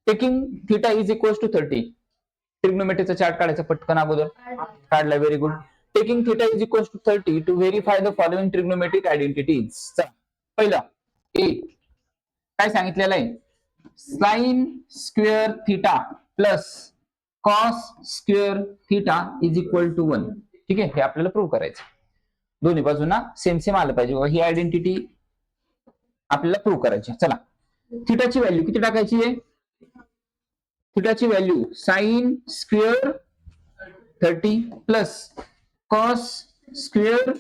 Taking theta is equals to 30. ट्रिग्नोमेट्रीचा chart काढायचा पटकन अगोदर. काढला, very good. Taking theta is equals to 30 to verify the following trigonometric identities. पहिला A काय सांगितलेलं आहे, sine square theta plus cos square theta is equal to 1. ठीक आहे, हे आपल्याला प्रूव्ह करायचं. दोन्ही बाजूंना सेम सेम आलं पाहिजे, ही आयडेंटिटी आपल्याला प्रूव्ह करायची. चला, थिटाची व्हॅल्यू किती टाकायची आहे? थिटाची value sine square 30 plus cos square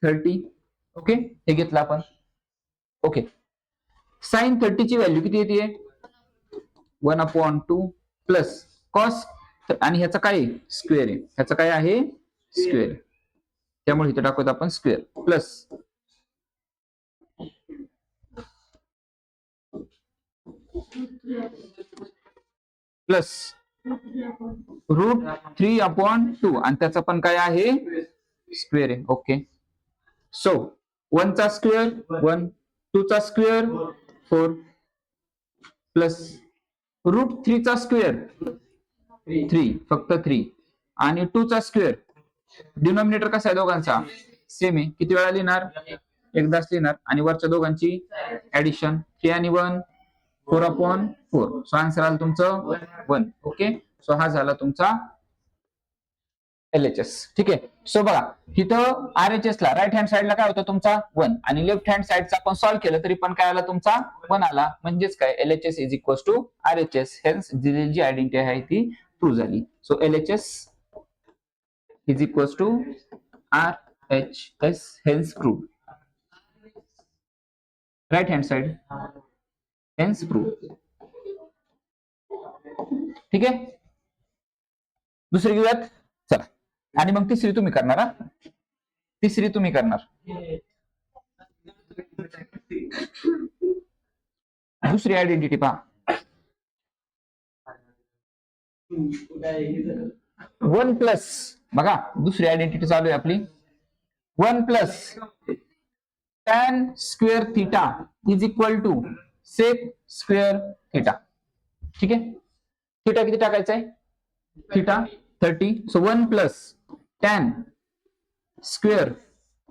30. Okay, हे घेतलं आपण. ओके, साइन 30 ची व्हॅल्यू किती येते? 1/2 प्लस कॉस, आणि ह्याचा काय स्क्वेअर आहे, ह्याचा काय आहे स्क्वेअर, त्यामुळे इथे टाकूयात आपण स्क्वेअर प्लस √3/2 आणि त्याचा पण काय आहे स्क्वेअर आहे. ओके, सो 1 चा स्क्वेअर 1, 2 चा स्क्वेअर 4 प्लस √3 चा स्क्वेअर 3, फक्त 3, आणि 2 चा स्क्वेअर. डिनॉमिनेटर कसा आहे दोघांचा? सेम आहे. किती वेळा लिहिणार? एकदाच लिहिणार. आणि वरच्या दोघांची ऍडिशन 3 आणि 1 4/4. सो आन्सर आलं तुमचं 1. ओके, सो हा झाला तुमचा LHS. ठीक आहे, सो बघा इथं RHS ला राईट हँड साइडला काय होतं तुमचा 1, आणि लेफ्ट हँड साइडचा आपण सॉल्व्ह केलं तरी पण काय आला तुमचा 1 आला. म्हणजेच काय LHS is equals to RHS. Hence दिलेली जी आयडेंटिटी आहे ती प्रूव्ह झाली. So LHS is equals to RHS, hence prove. Right hand side hence prove. ठीक आहे, दुसरी घेऊयात. चला, आणि मग तिसरी तुम्ही करणार. तिसरी तुम्ही करणार. दुसरी आयडेंटिटी पहा. 1 प्लस, बघा दुसरी आयडेंटिटी चालू आहे आपली. 1 plus tan square theta is equal to sec square theta. ठीक आहे, थिटा किती टाकायचा आहे? Theta 30. So 1 plus tan square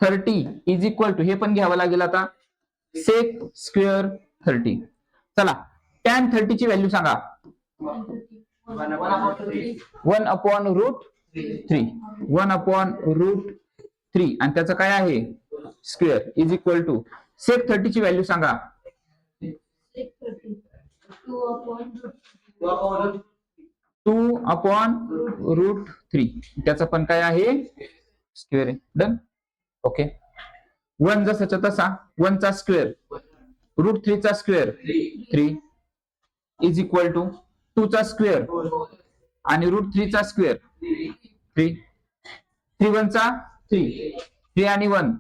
30 is equal to, हे पण घ्यावं लागेल आता, सेक स्क्वेअर 30. चला, tan 30 ची व्हॅल्यू सांगा. 1/√3. 1/√3 आणि त्याचं काय आहे स्क्वेअर इज इक्वल टू सेक 30 ची व्हॅल्यू सांगा. 2/√3. त्याचा पण काय आहे स्क्वेअर आहे. डन. ओके, 1 जसाच्या तसा 1 चा स्क्वेअर √3 चा स्क्वेअर 3 इज इक्वल टू 2 चा स्क्वेअर आणि √3 चा स्क्वेअर 3. 3 1 चा 3, 3 आणि 1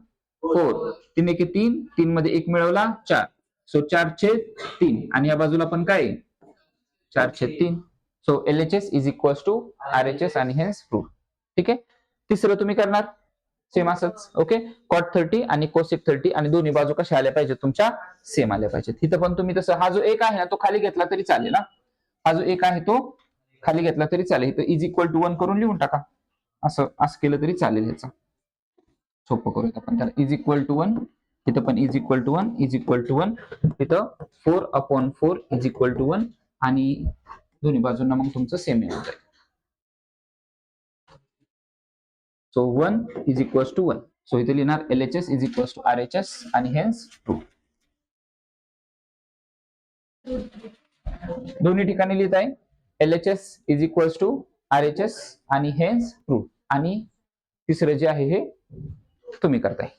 4, 3 1 3, 3 मध्ये 1 मिळवला 4. सो 4/3 आणि या बाजूला पण काय 4/3. So LHS is equals to RHS आणि हेन्स प्रूव्ह. ठीक आहे, तिसरं तुम्ही करणार सेम असंच. ओके, कॉट 30 आणि कोसेक 30, आणि दोन्ही बाजू कशा आल्या पाहिजेत तुमच्या सेम आल्या पाहिजेत. इथं पण तुम्ही तसं, हा जो एक आहे ना तो खाली घेतला तरी चालेल ना, हा जो एक आहे तो खाली घेतला तरी चालेल. इथं इज इक्वल टू 1 करून लिहून टाका. असं केलं तरी चालेल. ह्याचं सोपं करूयात आपण त्याला. इज इक्वल टू 1, इथं पण is equal to 1, is equal to 1, इथं 4/4 इज इक्वल टू 1, आणि दोन्ही बाजूंना मग तुमचं सेम येऊन जाईल. So 1 is equals to 1. So इथे लिहिणार LHS is equals to RHS आणि हेन्स प्रूव्ह. दोन्ही ठिकाणी लिहित आहे LHS is equals to RHS आणि हेन्स प्रूव्ह. आणि तिसरं जे आहे हे तुम्ही करताय.